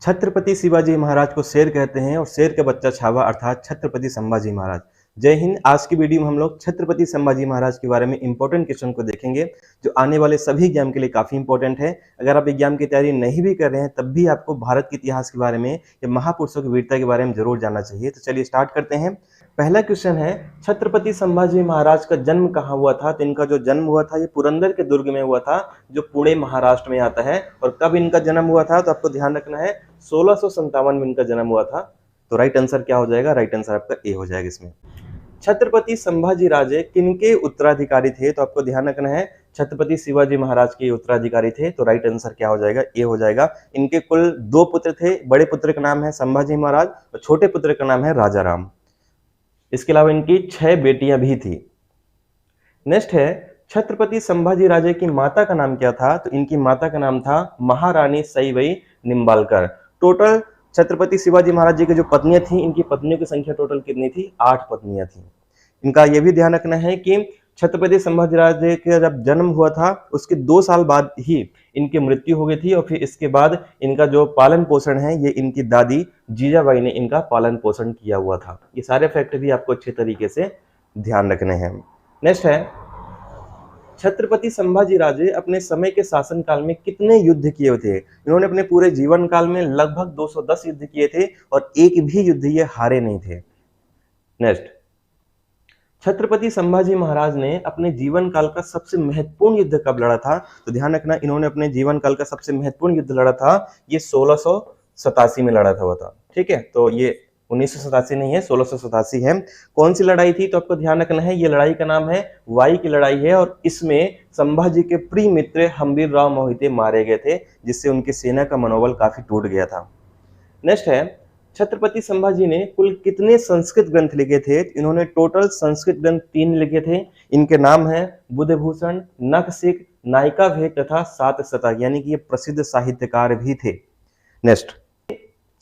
छत्रपति शिवाजी महाराज को शेर कहते हैं और शेर का बच्चा छावा अर्थात छत्रपति संभाजी महाराज। जय हिंद। आज की वीडियो में हम लोग छत्रपति संभाजी महाराज के बारे में इंपॉर्टेंट क्वेश्चन को देखेंगे जो आने वाले सभी एग्जाम के लिए काफी इंपॉर्टेंट है। अगर आप एग्जाम की तैयारी नहीं भी कर रहे हैं तब भी आपको भारत के इतिहास के बारे में या महापुरुषों की वीरता के बारे में जरूर जानना चाहिए। तो चलिए स्टार्ट करते हैं। पहला क्वेश्चन है, छत्रपति संभाजी महाराज का जन्म कहाँ हुआ था? तो इनका जो जन्म हुआ था ये पुरंदर के दुर्ग में हुआ था जो पुणे महाराष्ट्र में आता है। और कब इनका जन्म हुआ था? तो आपको ध्यान रखना है 1657 में इनका जन्म हुआ था। तो राइट आंसर क्या हो जाएगा? राइट आंसर आपका ए हो जाएगा इसमें। छत्रपति संभाजी राजे किनके उत्तराधिकारी थे? तो आपको ध्यान रखना है छत्रपति शिवाजी महाराज के उत्तराधिकारी थे। तो राइट आंसर क्या हो जाएगा? ए हो जाएगा। इनके कुल 2 पुत्र थे। बड़े पुत्र का नाम है संभाजी महाराज और छोटे पुत्र का नाम है राजा राम। इसके अलावा इनकी 6 बेटियां भी थी। नेक्स्ट है, छत्रपति संभाजी राजे की माता का नाम क्या था? तो इनकी माता का नाम था महारानी सईवई निम्बालकर। टोटल छत्रपति शिवाजी महाराज जी की जो पत्नियां थी, इनकी पत्नियों की संख्या टोटल कितनी थी? 8 पत्नियां थी। इनका यह भी ध्यान रखना है कि छत्रपति संभाजी राजे का जब जन्म हुआ था उसके 2 साल बाद ही इनकी मृत्यु हो गई थी और फिर इसके बाद इनका जो पालन पोषण है ये इनकी दादी जीजाबाई ने इनका पालन पोषण किया हुआ था। ये सारे फैक्ट भी आपको अच्छे तरीके से ध्यान रखने हैं। नेक्स्ट है, छत्रपति संभाजी राजे अपने समय के शासनकाल में कितने युद्ध किए थे? इन्होंने अपने पूरे जीवन काल में लगभग 210 युद्ध किए थे और एक भी युद्ध ये हारे नहीं थे। नेक्स्ट, छत्रपति संभाजी महाराज ने अपने जीवन काल का सबसे महत्वपूर्ण युद्ध कब लड़ा था? तो ध्यान रखना, इन्होंने अपने जीवन काल का सबसे महत्वपूर्ण युद्ध लड़ा था ये 1687 में लड़ा था वो था। ठीक है, तो ये 1987 नहीं है, 1687 है। कौन सी लड़ाई थी? तो आपको ध्यान रखना है ये लड़ाई का नाम है वाई की लड़ाई है और इसमें संभाजी के प्रिय मित्र हम्बीर राव मोहिते मारे गए थे जिससे उनकी सेना का मनोबल काफी टूट गया था। नेक्स्ट है, छत्रपति संभाजी ने कुल कितने संस्कृत ग्रंथ लिखे थे? इन्होंने टोटल संस्कृत ग्रंथ 3 लिखे थे। इनके नाम है बुद्धभूषण, नखशिख, नायिका भेद तथा सात शतक, यानी कि ये प्रसिद्ध साहित्यकार भी थे। नेक्स्ट,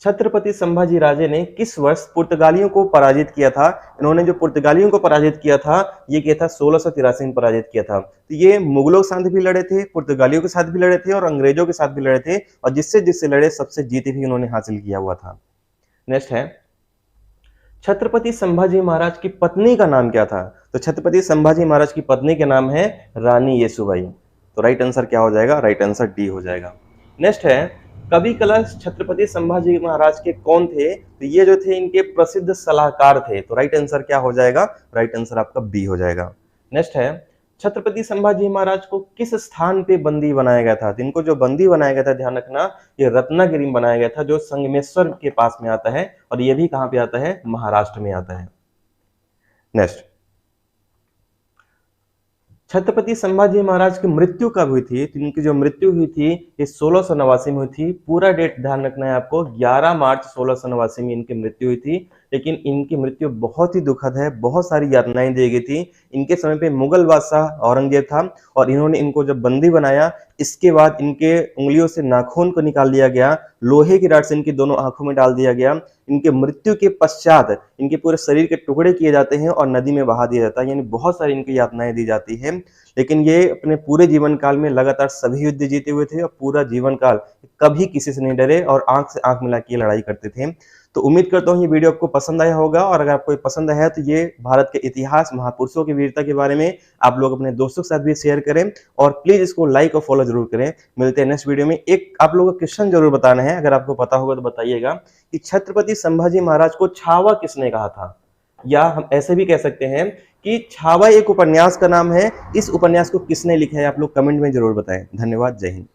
छत्रपति संभाजी राजे ने किस वर्ष पुर्तगालियों को पराजित किया था? इन्होंने जो पुर्तगालियों को पराजित किया था ये किया था 1683 में पराजित किया था। तो ये मुगलों के साथ भी लड़े थे, पुर्तगालियों के साथ भी लड़े थे और अंग्रेजों के साथ भी लड़े थे और जिससे जिससे लड़े सबसे जीत भी इन्होंने हासिल किया हुआ था। नेक्स्ट है, छत्रपति संभाजी महाराज की पत्नी का नाम क्या था? तो छत्रपति संभाजी महाराज की पत्नी के नाम है रानी येसुबाई। तो राइट आंसर क्या हो जाएगा? राइट आंसर डी हो जाएगा। नेक्स्ट है, कवि कलश छत्रपति संभाजी महाराज के कौन थे? तो ये जो थे इनके प्रसिद्ध सलाहकार थे। तो राइट आंसर क्या हो जाएगा? राइट आंसर आपका बी हो जाएगा। नेक्स्ट है, छत्रपति संभाजी महाराज को किस स्थान पे बंदी बनाया गया था? तो इनको जो बंदी बनाया गया था ध्यान रखना ये रत्नागिरी में बनाया गया था जो संगमेश्वर के पास में आता है और ये भी कहां पे आता है? महाराष्ट्र में आता है। नेक्स्ट, छत्रपति संभाजी महाराज की मृत्यु कब हुई थी? तो इनकी जो मृत्यु हुई थी ये 1689 में हुई थी। पूरा डेट ध्यान रखना है आपको, 11 मार्च 1689 में इनकी मृत्यु हुई थी। लेकिन इनकी मृत्यु बहुत ही दुखद है, बहुत सारी यातनाएं दी गई थी। इनके समय पे मुगल बादशाह औरंगजेब था और इन्होंने इनको जब बंदी बनाया इसके बाद इनके उंगलियों से नाखून को निकाल लिया गया, लोहे की रॉड से इनकी दोनों आंखों में डाल दिया गया। इनके मृत्यु के पश्चात इनके पूरे शरीर के टुकड़े किए जाते हैं और नदी में बहा दिया जाता है, यानी बहुत सारी इनकी यातनाएं दी जाती है। लेकिन ये अपने पूरे जीवन काल में लगातार सभी युद्ध जीते हुए थे और पूरा जीवन काल कभी किसी से नहीं डरे और आंख से आंख मिला के लड़ाई करते थे। तो उम्मीद करता हूँ ये वीडियो आपको पसंद आया होगा और अगर आपको पसंद आया है तो ये भारत के इतिहास, महापुरुषों की वीरता के बारे में आप लोग अपने दोस्तों के साथ भी शेयर करें और प्लीज इसको लाइक और फॉलो जरूर करें। मिलते हैं नेक्स्ट वीडियो में। एक आप लोगों को क्वेश्चन जरूर बताना है, अगर आपको पता होगा तो बताइएगा कि छत्रपति संभाजी महाराज को छावा किसने कहा था? या हम ऐसे भी कह सकते हैं कि छावा एक उपन्यास का नाम है, इस उपन्यास को किसने लिखा है? आप लोग कमेंट में जरूर बताएं। धन्यवाद। जय हिंद।